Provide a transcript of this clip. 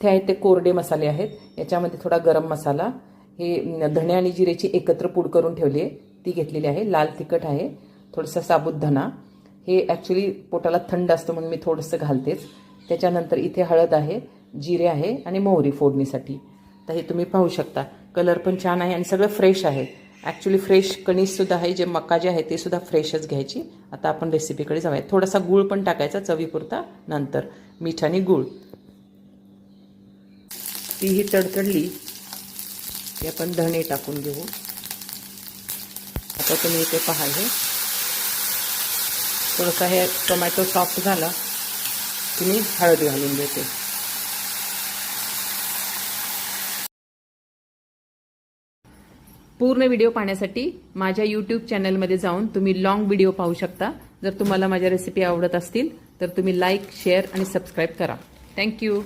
इथे आहेत ते कोरडे मसाले आहेत. याच्यामध्ये थोडा गरम मसाला, हे धणे आणि जिरेची एकत्र पूड करून ठेवली आहे ती घेतलेली आहे. लाल तिखट आहे, थोडासा साबुदाणा. हे ॲक्च्युली पोटाला थंड असतं म्हणून मी थोडंसं घालतेच. त्याच्यानंतर इथे हळद आहे, जिरे आहे आणि मोहरी फोडणीसाठी. तर हे तुम्ही पाहू शकता. कलर पण छान आहे आणि सगळं फ्रेश आहे. ॲक्च्युली फ्रेश कणीससुद्धा आहे. जे मका जे आहे ते सुद्धा फ्रेशच घ्यायची. आता आपण रेसिपीकडे जाऊया. थोडासा गूळ पण टाकायचा चवीपुरता, नंतर मीठ आणि गूळ. तीही तडतडली की आपण धणे टाकून घेऊ. आता तुम्ही इथे पहा, हे थोडंसं हे टोमॅटो सॉफ्ट झाला की मी हळद घालून देते. पूर्ण व्हिडिओ पाहण्यासाठी माझ्या यूट्यूब चॅनलमध्ये जाऊन तुम्ही लॉंग व्हिडिओ पाहू शकता. जर तुम्हाला माझ्या रेसिपी आवडत असतील तर तुम्ही लाईक, शेअर आणि सबस्क्राईब करा. थँक्यू.